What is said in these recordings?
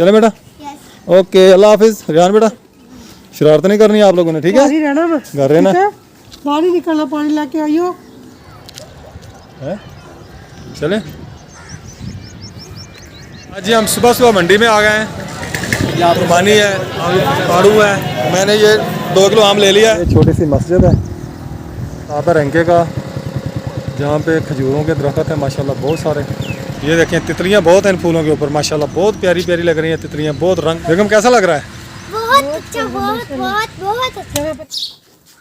चले बेटा। ओके अल्लाह हाफिज। रियान बेटा शरारत नहीं करनी आप लोगों ने, ठीक है? घर रहना, बाहर ही निकलना, पानी लेके आइयो। चले। आज जी हम सुबह सुबह मंडी में आ गए हैं। यहाँ पर पानी है, आड़ू है। मैंने ये 2 किलो आम ले लिया है। ये छोटी सी मस्जिद है आता रंके का, जहाँ पे खजूरों के दरख्त हैं माशाल्लाह बहुत सारे। ये देखें तितलियाँ बहुत हैं इन फूलों के ऊपर माशाल्लाह, बहुत प्यारी प्यारी लग रही हैं तितलियाँ, बहुत रंग। बेगम कैसा लग रहा है? बहुत अच्छा, बहुत अच्छा।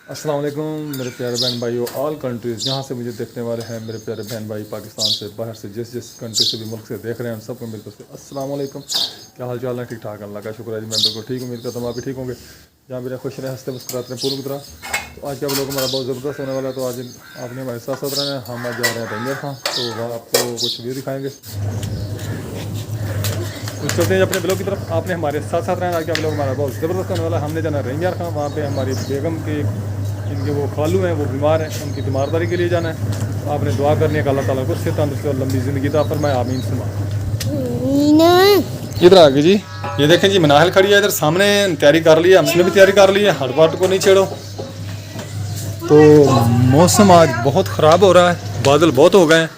अस्सलाम वालेकुम मेरे प्यारे बहन भाइयों, ऑल कंट्रीज़ जहाँ से मुझे देखने वाले हैं मेरे प्यारे बहन भाई, पाकिस्तान से, बाहर से, जिस जिस कंट्री से भी मुल्क से देख रहे हैं, उन सबको मेरे तरफ से अस्सलाम वालेकुम। क्या हाल चाल है? ठीक ठाक, अल्लाह का शुक्र है जी, मैं बिल्कुल ठीक, उम्मीद करता हूँ आप भी ठीक होंगे। जहाँ मेरे खुश रहे, हंसते मुस्कुराते हैं पूरी की तरह। तो आज का लोग हमारा बहुत ज़बरदस्त होने वाला है। तो आज आपने हमारे साथ साथ रहना है। हम आज जा रहे हैं रेंजर खां, तो वहाँ आपको कुछ व्यू दिखाएँगे। तो चलते हैं अपने ब्लॉग की तरफ, आपने हमारे साथ साथ रहना। आज का ब्लॉग हमारा बहुत ज़बरदस्त होने वाला है। हमने जाना रेंजर खां, वहाँ पे हमारी बेगम के इनके वो खालू हैं, वो बीमार हैं, उनकी तीमारदारी के लिए जाना है। तो आपने दुआ करनी है कि अल्लाह ताला को सेहत तंदुरुस्ती और लंबी ज़िंदगी अता फरमाए, आमीन सुमा। इधर आ गई जी, ये देखें जी मनाहल खड़ी है इधर सामने, तैयारी कर ली है, हमने भी तैयारी कर ली है। हट बाट को नहीं छेड़ो। तो मौसम आज बहुत ख़राब हो रहा है, बादल बहुत हो गए हैं,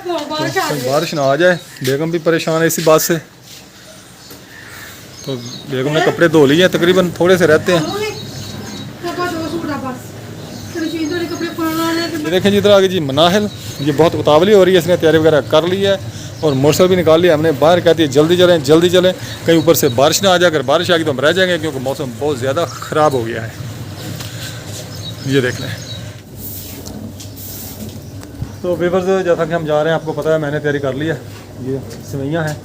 तो बारिश ना आ जाए। बेगम भी परेशान है इसी बात से। तो बेगम ने कपड़े धो लिए हैं, तकरीबन थोड़े से रहते हैं। ये देखें जी इधर आगे जी मनाहल, ये बहुत उतावली हो रही है, इसने तैयारी वगैरह कर ली है और मोटरसाइकिल भी निकाल लिया हमने बाहर। कहती है जल्दी चलें जल्दी चलें, कहीं ऊपर से बारिश ना आ जाए। अगर बारिश आ गई तो हम रह जाएंगे, क्योंकि मौसम बहुत ज़्यादा ख़राब हो गया है। ये देख लें। तो व्यूअर्स जैसा कि हम जा रहे हैं, आपको पता है मैंने तैयारी कर ली है। ये सेवइयाँ हैं,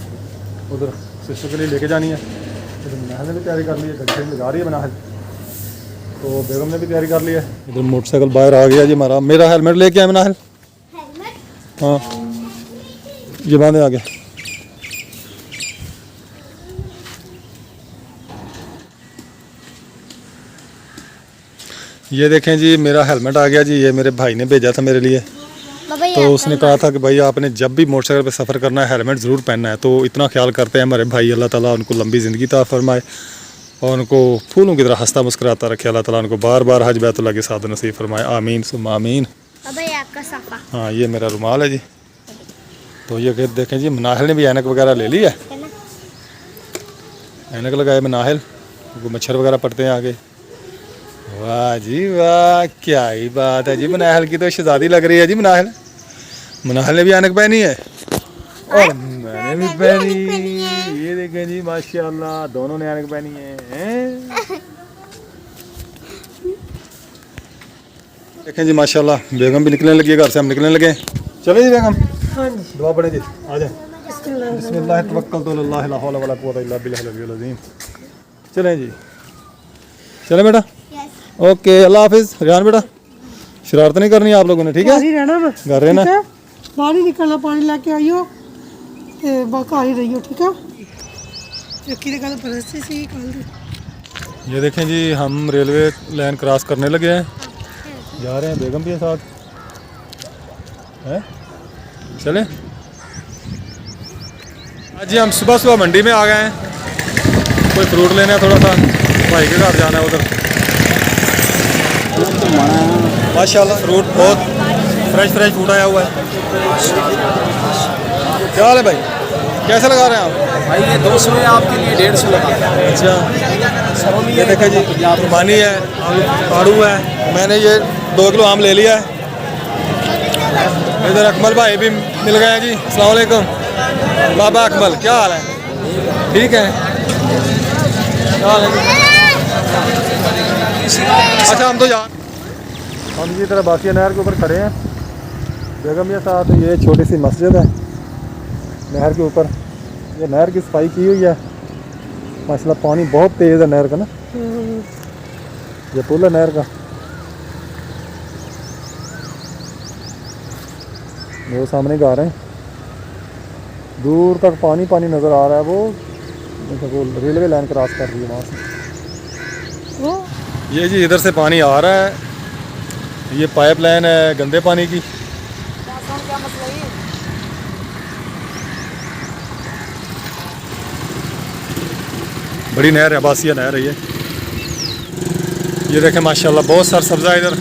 उधर सिस्टर के लिए लेके जानी है। इधर मनाहल ने भी तैयारी कर ली है, गड्ढे में जा रही है मनाहल। तो बेगम ने भी तैयारी कर ली है। इधर मोटरसाइकिल बाहर आ गया जी हमारा। मेरा हेलमेट लेके आए मनाहल। हाँ ये बांधे आगे। ये देखें जी मेरा हेलमेट आ गया जी, ये मेरे भाई ने भेजा था मेरे लिए। तो उसने कहा था कि भाई आपने जब भी मोटरसाइकिल पे सफ़र करना है हेलमेट ज़रूर पहनना है। तो इतना ख्याल करते हैं हमारे भाई, अल्लाह ताला उनको लंबी ज़िंदगी अता फरमाए और उनको फूलों की तरह हंसता मुस्कुराता रखे। अल्लाह ताला उनको बार बार हज बैतुल्लाह के साथ नसीब फरमाए, आमीन सुम्मा आमीन। हाँ ये मेरा रुमाल है जी। तो ये देखें जी मनाहल ने भी ऐनक वगैरह ले ली है, ऐनक लगाए मनाहल, वो मच्छर वगैरह पड़ते हैं आगे। वाह जी वाह, क्या ही बात है जी, मनाहल की तो शहजादी लग रही है जी मनाहल। मनाहल ने भी ऐनक पहनी है और मैंने भी पहनी। ये देखें जी माशाल्लाह, दोनों ने ऐनक पहनी है। देखें जी माशाल्लाह, बेगम भी निकलने लगी है घर से, हम निकलने लगे। चले जी बेगम, दुआ पढ़े जी, आ जाए। बिस्मिल्लाह तवक्कलतु अल्लाह ला हौला वला कुव्वता इल्ला बिल्लाहिल अज़ीम। चलें जी, चले बेटा। ओके अल्लाह हाफिज। रियान बेटा शरारत नहीं करनी आप लोगों ने, ठीक है? घर रहना, बाहर ही निकलना, पानी लेके आइयो, घर ही रहियो, ठीक है? ये देखें जी हम रेलवे लाइन क्रॉस करने लगे हैं, जा रहे हैं बेगम के साथ हैं। चलें। आज जी हम सुबह सुबह मंडी में आ गए हैं, कोई फ्रूट लेना है, थोड़ा सा भाई के घर जाना है उधर। माशाल्लाह फ्रूट बहुत फ्रेश फ्रूट आया हुआ है। क्या हाल है भाई, कैसे लगा रहे हैं आप? भाई ये 200 है आपके लिए, 150 लगा। अच्छा ये देखा जी पानी है, आड़ू है। मैंने ये 2 किलो आम ले लिया है। इधर अकमल भाई भी मिल गए हैं जी, अस्सलाम वालेकुम। बाबा अकमल क्या हाल है? ठीक है, क्या हाल है? अच्छा हम जी तरह बाकी नहर के ऊपर खड़े हैं बेगम के साथ। ये छोटी सी मस्जिद है नहर के ऊपर, ये नहर की सफाई की हुई है माशाल्लाह। पानी बहुत तेज़ है नहर का ना, ये पुल है नहर का। वो सामने गा रहे हैं, दूर तक पानी पानी नज़र आ रहा है। वो रेलवे लाइन क्रॉस कर रही है वहाँ से। ये जी इधर से पानी आ रहा है, ये पाइप लाइन है गंदे पानी की। बड़ी नहर है, अब्बासिया नहर है ये देखें माशाल्लाह बहुत सारा सब्ज़ा है इधर।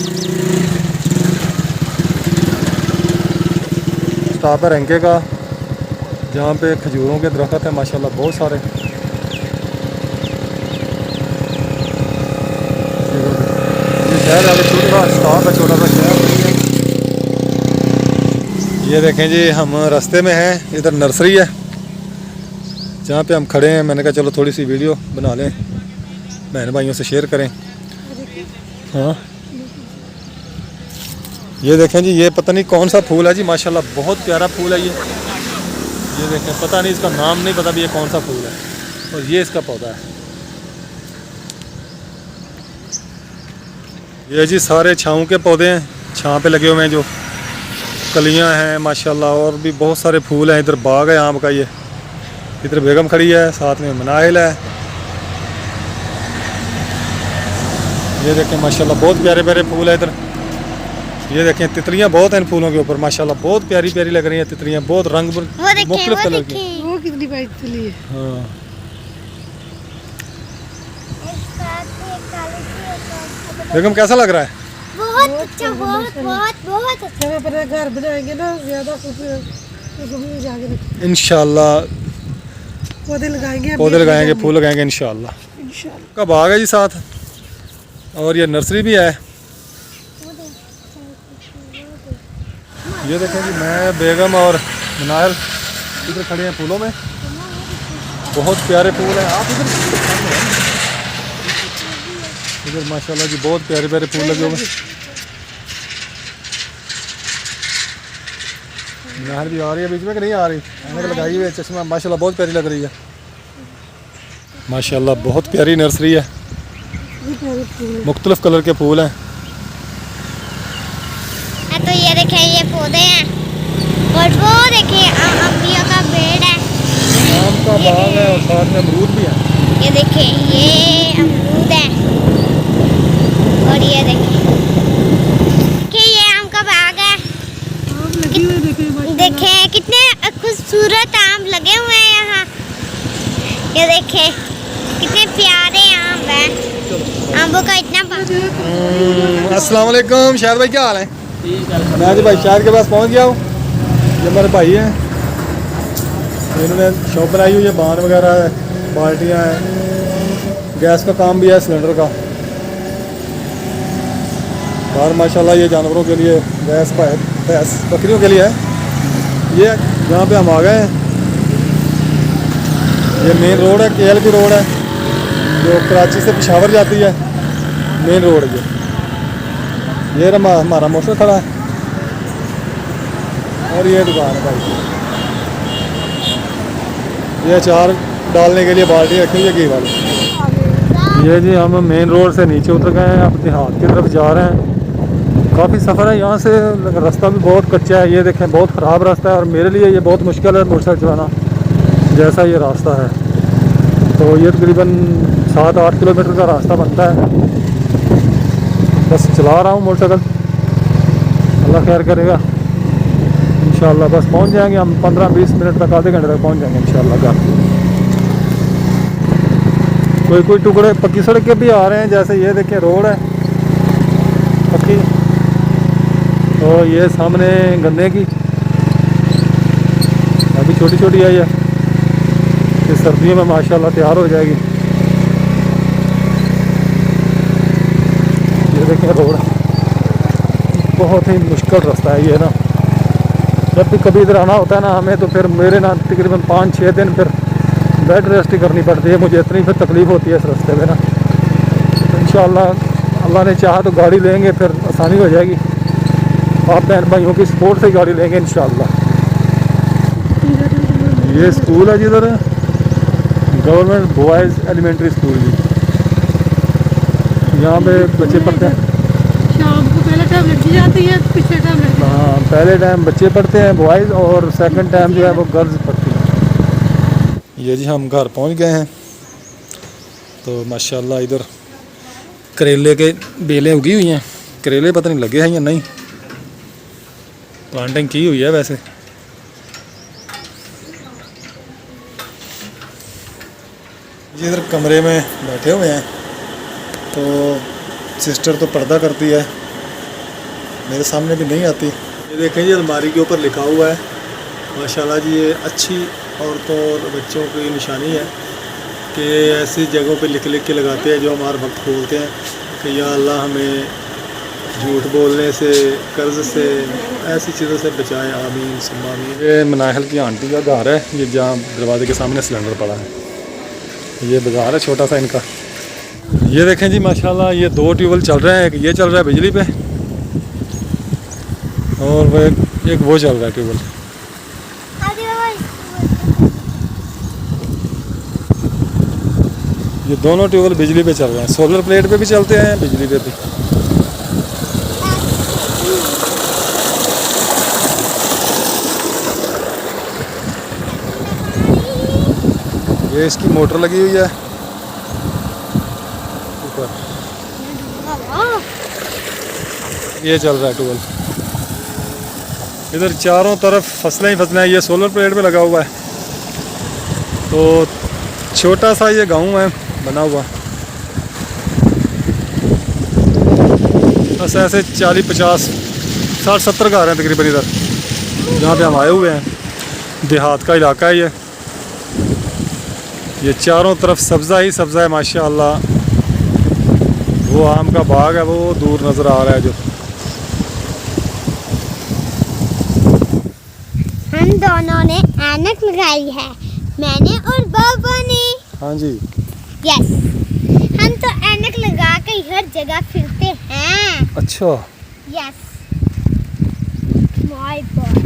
स्टॉप है रंके का, जहाँ पे खजूरों के दरख्त है माशाल्लाह बहुत सारे। ये शहर है, छोटा स्टॉप है, छोटा सा शहर। ये देखें जी हम रास्ते में हैं, इधर नर्सरी है जहाँ पे हम खड़े हैं। मैंने कहा चलो थोड़ी सी वीडियो बना लें, बहन भाइयों से शेयर करें। हाँ ये देखें जी, ये पता नहीं कौन सा फूल है जी, माशाल्लाह बहुत प्यारा फूल है ये देखें, पता नहीं इसका नाम नहीं पता भी ये कौन सा फूल है, और ये इसका पौधा है। ये जी सारे छाँव के पौधे हैं, छाँव पे लगे हुए हैं, जो कलियां हैं माशाल्लाह, और भी बहुत सारे फूल हैं। इधर बाग है आम का, ये इधर बेगम खड़ी है, साथ में मनाइल है। ये देखें माशाल्लाह बहुत प्यारे प्यारे फूल है इधर। ये देखें तितलियां बहुत हैं इन फूलों के ऊपर माशाल्लाह, बहुत प्यारी प्यारी लग रही हैं तितलियां, बहुत रंग मुख्तलिफ कलर की। वो कितनी बाई तितली है। हाँ बेगम कैसा लग रहा है? बहुत अच्छा, बहुत बहुत बहुत अच्छा। जब अपने घर बनाएंगे ना ज़्यादा खूबसूरत जाके इंशाल्लाह पौधे लगाएंगे, फूल लगाएंगे इंशाल्लाह। का बाग है जी साथ, और ये नर्सरी भी है। ये देखें जी मैं बेगम और मनाइल इधर खड़े हैं फूलों में, बहुत प्यारे फूल हैं। आप इधर माशाल्लाह जी बहुत प्यारे प्यारे फूल लगे हुए। नहर भी आ रही है बीच में कि नहीं आ रही? ऐनक लगाई हुई है, चश्मा माशाल्लाह बहुत प्यारी लग रही है माशाल्लाह, बहुत प्यारी नर्सरी है, मुख्तलिफ कलर के फूल हैं। तो ये देखें ये पौधे हैं, और वो देखें अम्बियों का पेड़ है, आम का बाग है, और साथ में अमरूद भी है। ये देखें ये अमरूद है, और ये देखें कि ये आम का बाग है। देखें कितने खूबसूरत आम लगे हुए हैं यहाँ। ये देखें कितने प्यारे आम हैं, आमों का इतना अस्सलाम वालेकुम शाहिद भाई, क्या हाल है? मैं आज भाई शाहिद के पास पहुँच गया हूँ। ये हमारे भाई हैं, इन्होंने शॉप बनाई हुई है, बान वगैरह है, बाल्टियाँ हैं, गैस का काम भी है, सिलेंडर का। बाहर माशाल्लाह ये जानवरों के लिए गैस भैंस बकरियों के लिए है। ये जहाँ पे हम आ गए हैं, ये मेन रोड है, KLP रोड है, जो कराची से पेशावर जाती है, मेन रोड है। ये हमारा मोटर खड़ा है, और ये दुकान है भाई। ये अचार डालने के लिए बाल्टी रखी हुई है घी वाली। ये जी हम मेन रोड से नीचे उतर गए हैं, अपने हाथ की तरफ जा रहे हैं। काफ़ी सफ़र है यहाँ से, रास्ता भी बहुत कच्चा है। ये देखें बहुत ख़राब रास्ता है, और मेरे लिए ये बहुत मुश्किल है मोटरसाइकिल चलाना, जैसा ये रास्ता है। तो ये तकरीबन 7-8 किलोमीटर का रास्ता बनता है। बस चला रहा हूँ मोटरसाइकिल, अल्लाह खैर करेगा इंशाल्लाह। बस पहुँच जाएंगे हम 15-20 मिनट तक, आधे घंटे तक पहुँच जाएंगे इंशाल्लाह। कोई टुकड़े पक्की सड़क के भी आ रहे हैं, जैसे ये देखें रोड है पक्की, तो ये सामने गन्ने की अभी छोटी छोटी आई है, ये सर्दियों में माशाल्लाह तैयार हो जाएगी। ये देखें रोड, बहुत ही मुश्किल रास्ता है ये ना। जब भी कभी इधर आना होता है ना हमें, तो फिर मेरे ना तकरीबन 5-6 दिन फिर बेड रेस्ट ही करनी पड़ती है मुझे, इतनी फिर तकलीफ़ होती है इस रास्ते में ना। तो इंशाल्लाह अल्लाह ने चाहा तो गाड़ी लेंगे, फिर आसानी हो जाएगी। आप बहन भाइयों की सपोर्ट से गाड़ी लेंगे इंशाल्लाह। ये स्कूल है जिधर, गवर्नमेंट बॉयज़ एलिमेंट्री स्कूल जी, यहाँ पे बच्चे पढ़ते हैं। शाम को पहले टाइम लड़की जाती है, पिछले टाइम लड़की। हाँ पहले टाइम बच्चे पढ़ते हैं बॉयज़, और सेकंड टाइम जो है वो गर्ल्स पढ़ती हैं। ये जी हम घर पहुँच गए हैं। तो माशाल्लाह इधर करेले के बेलें उगी हुई हैं, करेले पता नहीं लगे हैं या नहीं, प्लांटिंग की हुई है वैसे। जी इधर कमरे में बैठे हुए हैं, तो सिस्टर तो पर्दा करती है, मेरे सामने भी नहीं आती। ये देखें जी अलमारी के ऊपर लिखा हुआ है माशाल्लाह जी, ये अच्छी औरतों और बच्चों की निशानी है कि ऐसी जगहों पे लिख लिख के लगाते हैं जो हमारा वक्त बोलते हैं कि या अल्लाह हमें झूठ बोलने से, कर्ज से, ऐसी चीज़ों से बचाएं, आमीन सुम्मा आमीन। ये मनाहल की आंटी का घर है, ये जहाँ दरवाजे के सामने सिलेंडर पड़ा है, ये बाज़ार है छोटा सा इनका। ये देखें जी माशाल्लाह, ये 2 ट्यूबवेल चल रहे हैं, एक ये चल रहा है बिजली पे और वो एक वो चल रहा है ट्यूबवेल। ये दोनों ट्यूबवेल बिजली पे चल रहे हैं, सोलर प्लेट पे भी चलते हैं, बिजली पे भी। ये इसकी मोटर लगी हुई है ऊपर, ये चल रहा है ट्यूबवेल। इधर चारों तरफ फसलें ही फसलें हैं, ये सोलर प्लेट पे लगा हुआ है। तो छोटा सा ये गांव है बना हुआ, बस ऐसे 40, 50, 60, 70 घर हैं तकरीबन इधर जहाँ पे हम आए हुए हैं। देहात का इलाका है ये चारों तरफ सब्ज़ा ही सब्ज़ा है माशाअल्लाह। वो आम का बाग है वो दूर नज़र आ रहा है जो। हम दोनों ने ऐनक लगाई है, मैंने और बाबा ने। हाँ जी यस, हम तो ऐनक लगा के हर जगह फिरते हैं। अच्छा, यस माय गॉड।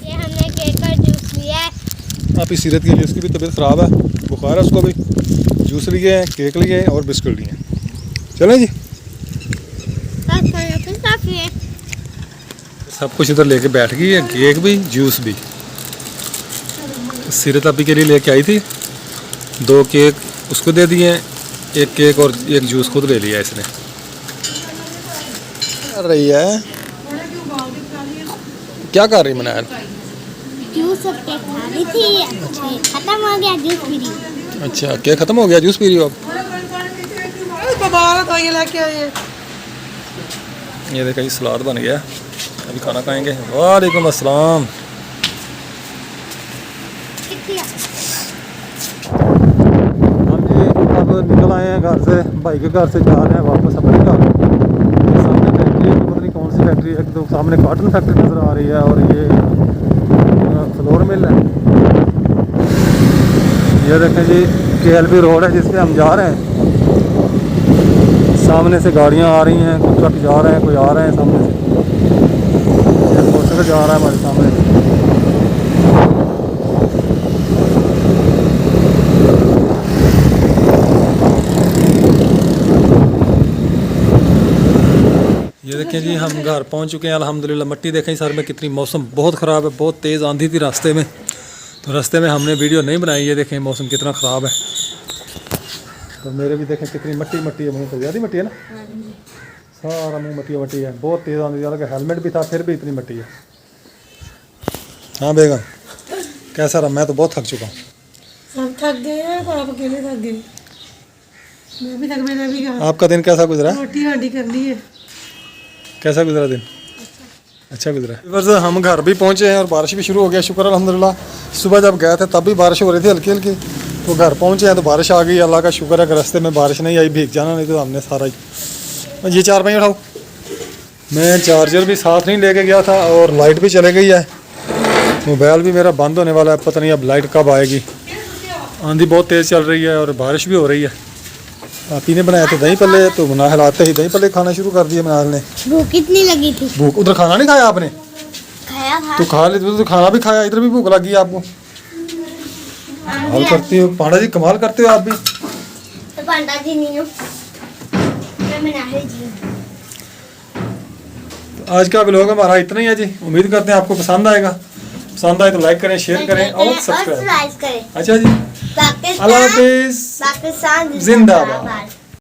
ये हमने केक का जूस लिया है। आप इस सीरत के लिए, उसकी भी तबीयत ख़राब है, बुखार है उसको भी। जूस लिए हैं, केक लिए हैं और बिस्कुट लिए हैं। चलें जी, सब कुछ इधर लेके बैठ गई है, केक भी जूस भी। सीरत अभी के लिए लेके आई थी, 2 केक उसको दे दिए, 1 केक और 1 जूस खुद ले लिया इसने। कर रही है क्या कर रही मनायल? जूस अब केक खा रही थी, खत्म हो गया जूस पी रही। अच्छा, केक खत्म हो गया, जूस पी रही हो आप? बाबा दवाइयाँ लेके आए हैं। ये देखा जी सलाद बन गया, अभी खाना खाएंगे। वालेकुम अस्सलाम। हम जी अब निकल आए हैं घर से, भाई के घर से जा रहे हैं वापस अपने घर। सामने फैक्ट्री है, पता नहीं कौन सी फैक्ट्री है, तो सामने कॉटन फैक्ट्री नज़र आ रही है और ये फ्लोर मिल है। ये देखें जी KLP रोड है जिस पे हम जा रहे हैं। सामने से गाड़ियाँ आ रही हैं, कुछ ट्रक जा रहे हैं, कोई आ रहे हैं सामने से, मोटरसाइकिल जा रहा है हमारे सामने। ये देखें जी हम घर पहुंच चुके हैं अल्हम्दुलिल्लाह। मट्टी देखें सर में कितनी, मौसम बहुत ख़राब है, बहुत तेज़ आंधी थी रास्ते में, तो रास्ते में हमने वीडियो नहीं बनाई। ये देखें मौसम कितना ख़राब है, तो मेरे भी देखें कितनी मट्टी मट्टी है, मुँह पर ज़्यादा मट्टी है ना, सारा मुँह मट्टी मट्टी है, बहुत तेज़ आंधी। हालांकि हेलमेट भी था फिर भी इतनी मट्टी है। हाँ बेगम कैसा रहा? मैं तो बहुत थक चुका हूँ। सब थक गए हैं, आप अकेले थक गए। मैं भी थक, मैंने भी कहा। आपका दिन कैसा गुजरा? रोटी हांडी करनी है। कैसा गुजरा दिन? अच्छा गुजरा। बस हम घर भी पहुँचे हैं और बारिश भी शुरू हो गया, शुक्र अल्हम्दुलिल्लाह। सुबह जब गए थे तब भी बारिश हो रही थी हल्की हल्की, तो घर पहुँचे हैं तो बारिश आ गई। अल्लाह का शुक्र है कि रास्ते में बारिश नहीं आई, भीग जाना नहीं तो हमने सारा ही। ये 4 उठाओ। मैं चार्जर भी साथ नहीं लेके गया था और लाइट भी चले गई है, मोबाइल भी मेरा बंद होने वाला है, पता नहीं अब लाइट कब आएगी। आंधी बहुत तेज़ चल रही है और बारिश भी हो रही है। आपी ने बनाया था दही पल्ले, तो मनाहल आते ही दही पल्ले खाना शुरू कर दिए मनाहल ने। भूख कितनी लगी थी? भूख, उधर खाना नहीं खाया आपने? खाया था। तो खा ले, तो खाना भी खाया, इधर भी भूख लगी आपको। कमाल करती हो पांडा जी, कमाल करते हो आप भी। तो पांडा जी नहीं हो, मैं मनाहल जी हूँ। तो आज का व्लॉग हमारा इतना ही है जी, उम्मीद करते हैं आपको पसंद आएगा। पसंद आए तो लाइक करें, शेयर करें और सब्सक्राइब करें। अच्छा जी, अल्लाह हाफिज़, पाकिस्तान जिंदाबाद।